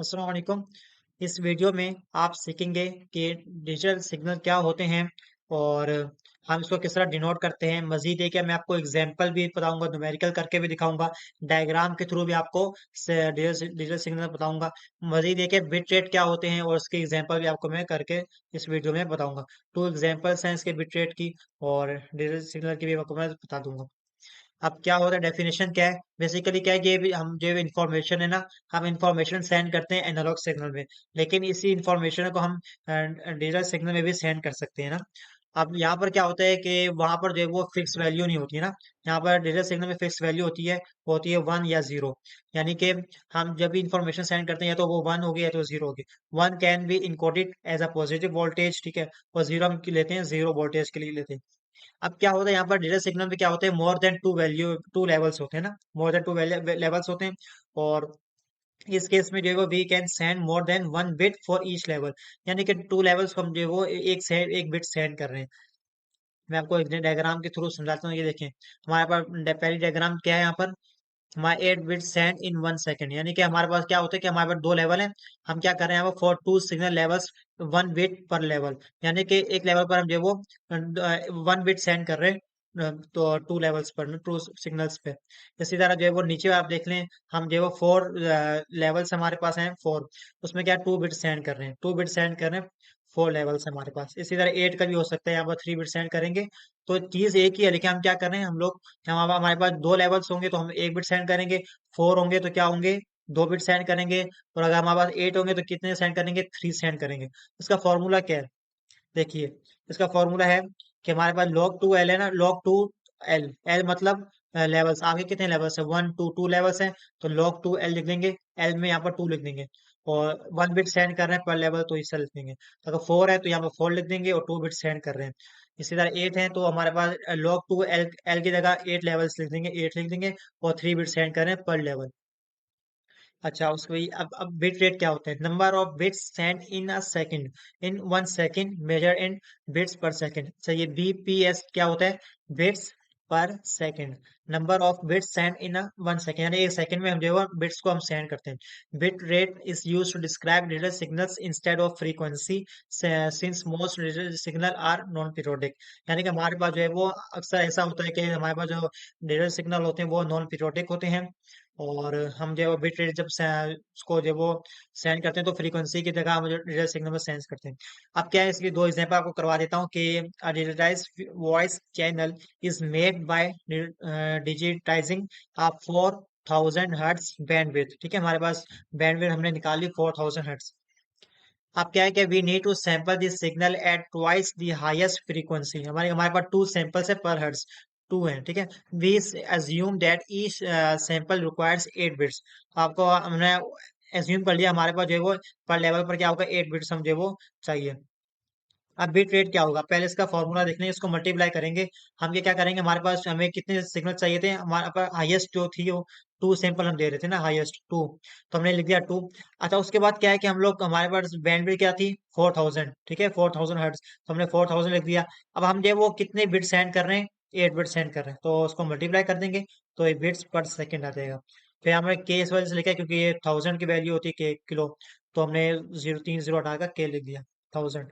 अस्सलाम वालेकुम। इस वीडियो में आप सीखेंगे कि डिजिटल सिग्नल क्या होते हैं और हम इसको किस तरह डिनोट करते हैं। मज़ीद ये कि मैं आपको एग्जांपल भी बताऊंगा, न्यूमेरिकल करके भी दिखाऊंगा, डायग्राम के थ्रू भी आपको डिजिटल सिग्नल बताऊंगा। मज़ीद ये कि बिट रेट क्या होते हैं और उसके एग्जांपल भी आपको मैं करके इस वीडियो में बताऊंगा। टू एग्जांपल्स हैं इसके बिट रेट की और डिजिटल सिग्नल की भी आपको मैं बता दूंगा। अब क्या होता है, डेफिनेशन क्या है, बेसिकली क्या है कि हम जो इंफॉर्मेशन है ना, हम इंफॉर्मेशन सेंड करते हैं एनालॉग सिग्नल में, लेकिन इसी इंफॉर्मेशन को हम डिजिटल सिग्नल में भी सेंड कर सकते हैं ना। अब यहाँ पर क्या होता है कि वहां पर जो है वो फिक्स वैल्यू नहीं होती है ना। यहाँ पर डिजिटल सिग्नल में फिक्स वैल्यू होती है, वो होती है 1 या 0। यानी कि हम जब भी इंफॉर्मेशन सेंड करते हैं या तो वो 1 होगी या तो 0 होगी। 1 can be encoded as a positive voltage, ठीक है, और 0 हम लेते हैं 0 वोल्टेज के लिए लेते हैं। अब क्या होता है, यहाँ पर डिजिटल सिग्नल में क्या होता है, मोर देन टू लेवल्स होते हैं ना, मोर देन टू लेवल्स होते हैं। और इस केस में जो है वो we can send more than one bit for each level. यानी कि टू लेवल्स को हम जो है वो एक बिट सेंड कर रहे हैं। मैं आपको एक डायग्राम के थ्रू समझाता हूँ। ये देखें, हमारे पास पहली डायग्राम क्या है यहाँ पर, हमारे 8 बिट सेंड इन 1 सेकेंड। यानी कि हमारे पास क्या होता है कि हमारे पास दो लेवल हैं। हम क्या कर रहे हैं, वो for two signal levels 1 bit पर लेवल। यानी कि एक लेवल पर हम जो है वो 1 बिट सेंड कर रहे हैं, तो टू लेवल्स पर, टू सिग्नल्स पे। इसी तरह जो है वो नीचे आप देख लें, हम जो है वो फोर लेवल्स हमारे पास हैं, फोर। उसमें क्या 2 बिट सेंड कर रहे हैं, 2 बिट सेंड कर रहे हैं, 4 लेवल्स हमारे पास। इसी तरह 8 का भी हो सकता है, यहाँ पर 3 बिट सेंड करेंगे। तो चीज एक ही है, लेकिन हम क्या कर रहे हैं, हम लोग हमारे पास दो लेवल्स होंगे तो हम 1 बिट सेंड करेंगे। 4 होंगे तो क्या होंगे, 2 बिट सेंड करेंगे। और अगर हमारे पास 8 होंगे तो कितने सेंड करेंगे, 3 सेंड करेंगे। इसका फॉर्मूला क्या है, देखिए। इसका फॉर्मूला है कि हमारे पास log 2 L है ना, log 2 L, L मतलब लेवल्स। आगे कितने लेवल्स है, 1 2 लेवल्स हैं, तो log 2 L लिख देंगे। L में यहाँ पर 2 लिख देंगे। और 1 बिट सेंड कर रहे हैं पर लेवल, तो इसे लिख देंगे। तो अगर 4 है तो यहाँ पर 4 लिख देंगे, और 2 बिट सेंड कर रहे हैं। इसी तरह 8 है तो हमारे पास log 2 L की जगह 8 लेवल्स लिख देंगे, 8 लिख देंगे। और 3 बिट सेंड कर रहे हैं पर लेवल। अच्छा, उसको ही अब बिट रेट क्या होता है, number of bits send in a second, in 1 second measure in bits per second. सही है, बीपीएस क्या होता है, bits per second. Number of bits send in a 1 second, यानी 1 सेकंड में हम जो है बिट्स को हम सेंड करते हैं। Bit rate is use to describe digital signals instead of frequency, since most digital signal are non periodic. यानी कि हमारे पास जो है वो अक्सर ऐसा होता है कि हमारे पास जो डिजिटल सिग्नल होते हैं वो नॉन पीरियोडिक होते हैं। और हम जो बिट रेट जब उसको जब वो सेंड करते हैं तो फ्रीक्वेंसी की जगह हम जो डिजिटल सिग्नल में सेंड करते हैं। अब क्या है, इसकी दो एग्जांपल आपको करवा देता हूँ कि digitise voice channel is made by digitising a 4000 hertz bandwidth. ठीक है, हमारे पास बैंडविड्थ हमने निकाली 4000 हर्ट्ज। अब क्या है कि we need to sample this signal at twice the highest frequency. हमारे हमारे पास टू सैंपल्स है पर हर्ट्ज, टू है, ठीक है। We assume that each sample requires 8 bits. आपको हमने एज्यूम कर लिया हमारे पास जो है वो पर लेवल पर क्या होगा, 8 बिट्स हम जो है वो चाहिए। अब बिट रेट क्या होगा, पहले इसका फॉर्मूला देख लें, इसको मल्टीप्लाई करेंगे। हम ये क्या करेंगे, हमारे पास हमें कितने सिग्नल चाहिए थे, हमारे पास हाईएस्ट जो थी वो टू सैंपल हम दे रहे थे ना, हाईएस्ट टू। तो हमने लिख दिया टू। अच्छा, उसके बाद क्या है कि हम लोग, हमारे पास बैंडविड्थ क्या थी, 4000, ठीक है, 4000 हर्ट्ज, तो हमने 4000 लिख दिया। अब हम जो है वो कितने बिट सेंड कर रहे हैं, 8 बिट सेंड कर रहे हैं, तो उसको मल्टीप्लाई कर देंगे, तो ये बिट्स पर सेकेंड आ जाएगा। फिर हमने के इस वजह से लिखा है, क्योंकि ये 1000 की वैल्यू होती है के किलो, तो हमने जीरो, 3 जीरो हटाकर के लिख दिया, 1000।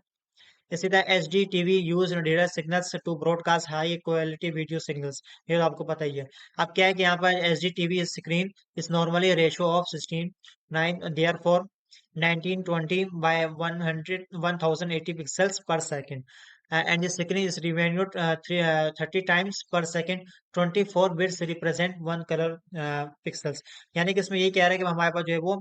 इसी तरह H D TV use data signals to broadcast high quality video signals. ये तो आपको पता ही है। अब क्या है कि यहाँ पर H D TV screen is normally ratio of 16:9, there for 1920 by 1080 pixels पर second, and the screen is revenued 30 times per second. 24 bits represent one color pixels। यानी कि इसमें ये कह रहा है कि हमारे पास जो है वो,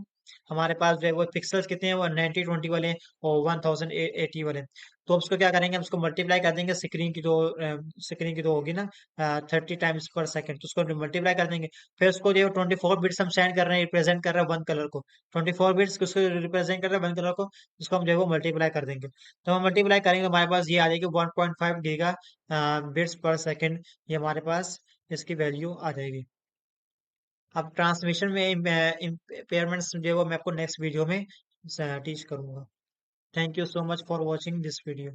हमारे पास जो है वो पिक्सल्स कितने हैं, वो 9020 वाले हैं और 1080 वाले हैं। तो अब उसको क्या करेंगे, हम उसको मल्टीप्लाई कर देंगे, स्क्रीन की जो होगी ना 30 टाइम्स पर सेकंड, तो उसको मल्टीप्लाई कर देंगे। फिर उसको जो 24 बिट्स हम सेंड कर रहे हैं, रिप्रेजेंट कर रहे हैं वन कलर को। 24 बिट्स उसको रिप्रेजेंट कर रहे हैं वन कलर को, जिसको हम जो है वो मल्टीप्लाई कर देंगे। तो हम मल्टीप्लाई करेंगे तो हमारे पास ये आ जाएगी 1.5 बिट्स पर सेकंड। ये हमारे पास इसकी वैल्यू आ जाएगी। अब ट्रांसमिशन में इम्पेयरमेंट्स जो है वो मैं आपको नेक्स्ट वीडियो में टीच करूंगा। Thank you so much for watching this video.